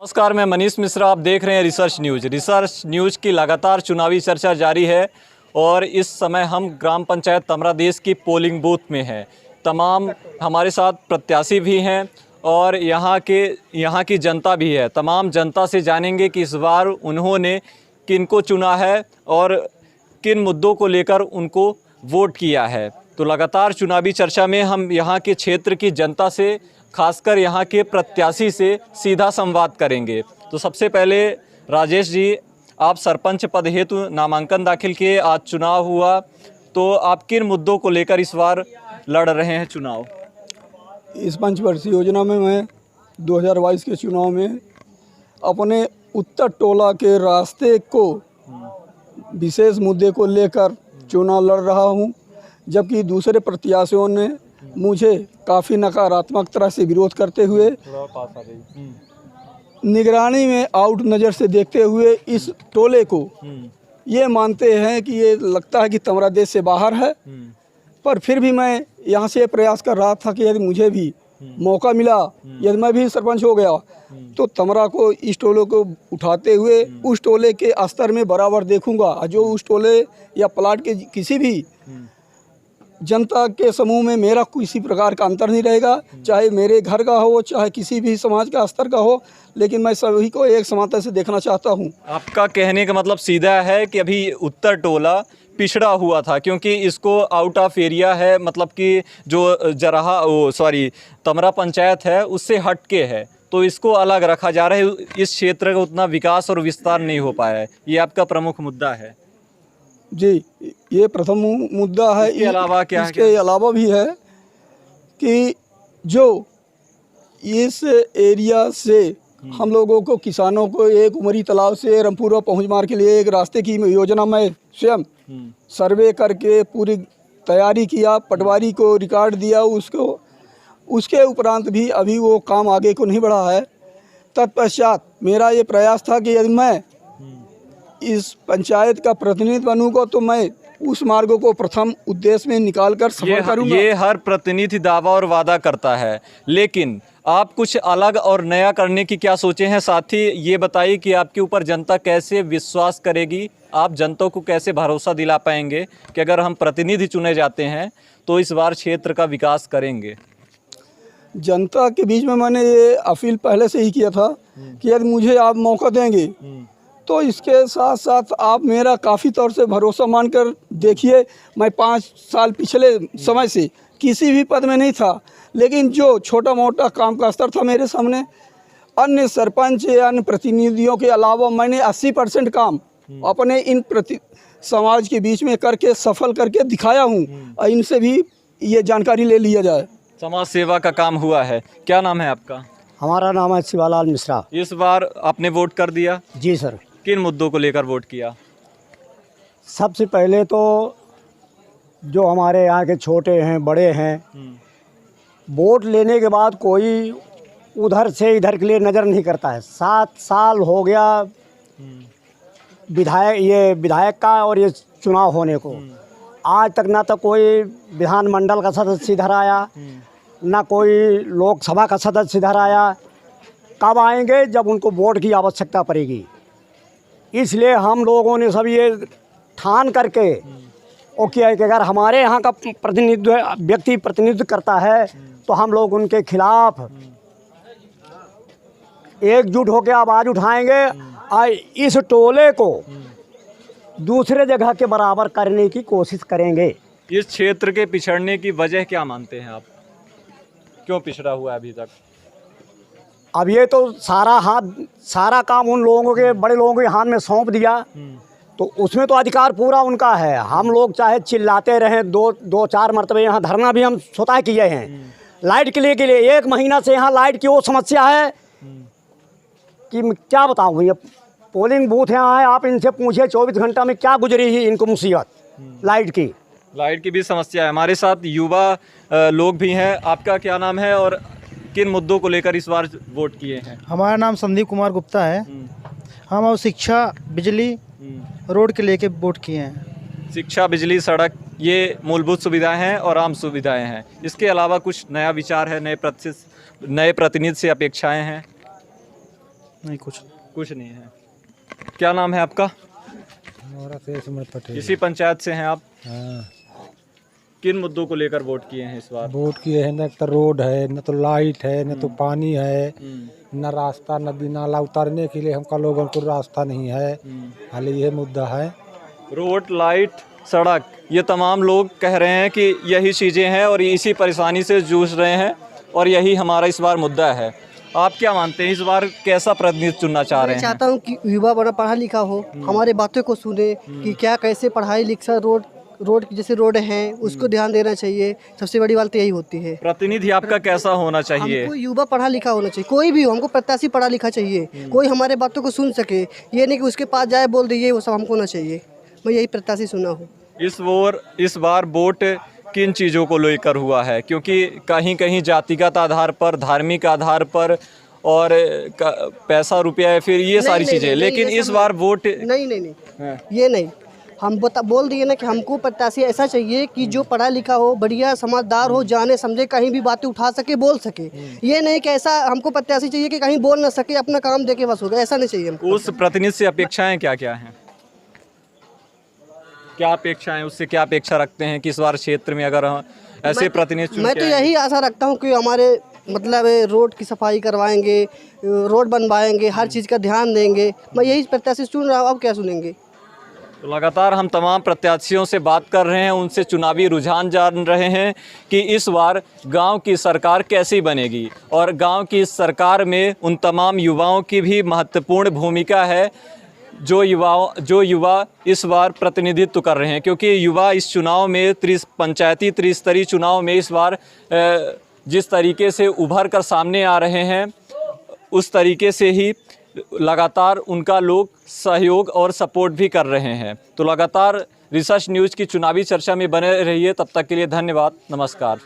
नमस्कार, मैं मनीष मिश्रा। आप देख रहे हैं रिसर्च न्यूज़ की लगातार चुनावी चर्चा जारी है और इस समय हम ग्राम पंचायत तमरादेश की पोलिंग बूथ में हैं। तमाम हमारे साथ प्रत्याशी भी हैं और यहाँ की जनता भी है। तमाम जनता से जानेंगे कि इस बार उन्होंने किनको चुना है और किन मुद्दों को लेकर उनको वोट किया है। तो लगातार चुनावी चर्चा में हम यहाँ के क्षेत्र की जनता से, खासकर यहाँ के प्रत्याशी से सीधा संवाद करेंगे। तो सबसे पहले राजेश जी, आप सरपंच पद हेतु नामांकन दाखिल किए, आज चुनाव हुआ, तो आप किन मुद्दों को लेकर इस बार लड़ रहे हैं चुनाव? इस पंचवर्षीय योजना में मैं 2022 के चुनाव में अपने उत्तर टोला के रास्ते को विशेष मुद्दे को लेकर चुनाव लड़ रहा हूं, जबकि दूसरे प्रत्याशियों ने मुझे काफ़ी नकारात्मक तरह से विरोध करते हुए निगरानी में आउट नज़र से देखते हुए इस टोले को ये मानते हैं कि ये लगता है कि तमरादेश से बाहर है। पर फिर भी मैं यहाँ से प्रयास कर रहा था कि यदि मुझे भी मौका मिला, यदि मैं भी सरपंच हो गया तो तमरा को, इस टोले को उठाते हुए उस टोले के स्तर में बराबर देखूंगा। जो उस टोले या प्लाट के किसी भी जनता के समूह में मेरा किसी प्रकार का अंतर नहीं रहेगा, चाहे मेरे घर का हो, चाहे किसी भी समाज का स्तर का हो, लेकिन मैं सभी को एक समानता से देखना चाहता हूं। आपका कहने का मतलब सीधा है कि अभी उत्तर टोला पिछड़ा हुआ था, क्योंकि इसको आउट ऑफ एरिया है, मतलब कि जो तमरा पंचायत है उससे हटके है, तो इसको अलग रखा जा रहा है। इस क्षेत्र का उतना विकास और विस्तार नहीं हो पाया है, ये आपका प्रमुख मुद्दा है? जी, ये प्रथम मुद्दा है। इसके अलावा क्या है? इसके अलावा भी है कि जो इस एरिया से हम लोगों को, किसानों को, एक उमरी तालाब से रामपुरा पहुँच मार्ग के लिए एक रास्ते की योजना मैं स्वयं सर्वे करके पूरी तैयारी किया, पटवारी को रिकॉर्ड दिया उसके उपरांत भी अभी वो काम आगे को नहीं बढ़ा है। तत्पश्चात मेरा ये प्रयास था कि यदि मैं इस पंचायत का प्रतिनिधि बनूंगा तो मैं उस मार्गों को प्रथम उद्देश्य में निकाल कर सफल करूंगा। ये हर प्रतिनिधि दावा और वादा करता है, लेकिन आप कुछ अलग और नया करने की क्या सोचे हैं? साथ ही ये बताइए कि आपके ऊपर जनता कैसे विश्वास करेगी, आप जनता को कैसे भरोसा दिला पाएंगे कि अगर हम प्रतिनिधि चुने जाते हैं तो इस बार क्षेत्र का विकास करेंगे? जनता के बीच में मैंने ये अपील पहले से ही किया था कि यदि मुझे आप मौका देंगे तो इसके साथ साथ आप मेरा काफ़ी तौर से भरोसा मानकर देखिए। मैं 5 साल पिछले समय से किसी भी पद में नहीं था, लेकिन जो छोटा मोटा काम का स्तर था मेरे सामने, अन्य सरपंच या अन्य प्रतिनिधियों के अलावा मैंने 80% काम अपने इन समाज के बीच में करके सफल करके दिखाया हूँ। और इनसे भी ये जानकारी ले लिया जाए। समाज सेवा का काम हुआ है। क्या नाम है आपका? हमारा नाम है शिवालाल मिश्रा। इस बार आपने वोट कर दिया? जी सर। किन मुद्दों को लेकर वोट किया? सबसे पहले तो जो हमारे यहाँ के छोटे हैं, बड़े हैं, वोट लेने के बाद कोई उधर से इधर के लिए नज़र नहीं करता है। 7 साल हो गया विधायक का और ये चुनाव होने को, आज तक ना तो कोई विधानमंडल का सदस्य इधर आया, ना कोई लोकसभा का सदस्य इधर आया। कब आएंगे? जब उनको वोट की आवश्यकता पड़ेगी। इसलिए हम लोगों ने सब ये ठान करके वो किया है कि अगर हमारे यहाँ का व्यक्ति प्रतिनिधित्व करता है तो हम लोग उनके खिलाफ एकजुट होकर आवाज़ उठाएंगे और इस टोले को दूसरे जगह के बराबर करने की कोशिश करेंगे। इस क्षेत्र के पिछड़ने की वजह क्या मानते हैं आप? क्यों पिछड़ा हुआ है अभी तक? अब ये तो सारा काम उन लोगों के, बड़े लोगों के हाथ में सौंप दिया, तो उसमें तो अधिकार पूरा उनका है। हम लोग चाहे चिल्लाते रहें, दो चार मरतबे यहाँ धरना भी हम स्वतः किए हैं। लाइट के लिए 1 महीना से यहाँ लाइट की वो समस्या है कि मैं क्या बताऊँ। ये पोलिंग बूथ यहाँ है, आप इनसे पूछिए 24 घंटा में क्या गुजरी ही इनको मुसीबत। लाइट की भी समस्या है। हमारे साथ युवा लोग भी हैं। आपका क्या नाम है और किन मुद्दों को लेकर इस बार वोट किए हैं? हमारा नाम संदीप कुमार गुप्ता है। हम और शिक्षा, बिजली, रोड के लेके वोट किए हैं। शिक्षा, बिजली, सड़क, ये मूलभूत सुविधाएं हैं और आम सुविधाएं हैं। इसके अलावा कुछ नया विचार है, नए प्रतिनिधि से अपेक्षाएं हैं? नहीं कुछ कुछ नहीं है। क्या नाम है आपका? हमारा फेस में पटेल। इसी पंचायत से हैं आप? हाँ, किन मुद्दों को लेकर वोट किए हैं इस बार? वोट किए हैं, न तो रोड है, न तो लाइट है, न तो पानी है, न रास्ता, नदी नाला उतारने के लिए हमका लोगों को रास्ता नहीं है। हाल ये मुद्दा है। रोड, लाइट, सड़क, ये तमाम लोग कह रहे हैं कि यही चीज़ें हैं और इसी परेशानी से जूझ रहे हैं और यही हमारा इस बार मुद्दा है। आप क्या मानते हैं, इस बार कैसा प्रतिनिधि चुनना चाह रहे मैं हैं? चाहता हूँ कि युवा बड़ा पढ़ा लिखा हो, हमारे बातों को सुने कि क्या कैसे पढ़ाई लिखा रोड जैसे रोड हैं उसको ध्यान देना चाहिए। सबसे बड़ी बात तो यही होती है। प्रतिनिधि आपका कैसा होना चाहिए? हमको युवा पढ़ा लिखा होना चाहिए, कोई भी हो, हमको प्रत्याशी पढ़ा लिखा चाहिए, कोई हमारे बातों को सुन सके। ये नहीं कि उसके पास जाए बोल दीजिए, वो सब हमको ना चाहिए। मैं यही प्रत्याशी सुना हूँ। इस बार वोट किन चीज़ों को लेकर हुआ है? क्योंकि कहीं कहीं जातिगत आधार पर, धार्मिक आधार पर और पैसा रुपया, फिर ये सारी चीज़ें, लेकिन इस बार वोट नहीं ये नहीं। हम बोल दिए ना कि हमको प्रत्याशी ऐसा चाहिए कि जो पढ़ा लिखा हो, बढ़िया समझदार हो, जाने समझे, कहीं भी बातें उठा सके, बोल सके। ये नहीं कि ऐसा हमको प्रत्याशी चाहिए कि कहीं बोल ना सके, अपना काम देके बस हो गया, ऐसा नहीं चाहिए हमको। उस प्रतिनिधि से अपेक्षाएं क्या क्या हैं? क्या अपेक्षाएं, उससे क्या अपेक्षा रखते हैं कि इस बार क्षेत्र में अगर ऐसे प्रतिनिधि मैं तो यही आशा रखता हूँ कि हमारे मतलब रोड की सफाई करवाएंगे, रोड बनवाएंगे, हर चीज़ का ध्यान देंगे। मैं यही प्रत्याशी चुन रहा हूँ, अब क्या सुनेंगे। तो लगातार हम तमाम प्रत्याशियों से बात कर रहे हैं, उनसे चुनावी रुझान जान रहे हैं कि इस बार गांव की सरकार कैसी बनेगी और गांव की इस सरकार में उन तमाम युवाओं की भी महत्वपूर्ण भूमिका है जो युवा इस बार प्रतिनिधित्व कर रहे हैं। क्योंकि युवा इस चुनाव में पंचायती त्रिस्तरीय चुनाव में इस बार जिस तरीके से उभर कर सामने आ रहे हैं, उस तरीके से ही लगातार उनका लोग सहयोग और सपोर्ट भी कर रहे हैं। तो लगातार रिसर्च न्यूज़ की चुनावी चर्चा में बने रहिए। तब तक के लिए धन्यवाद, नमस्कार।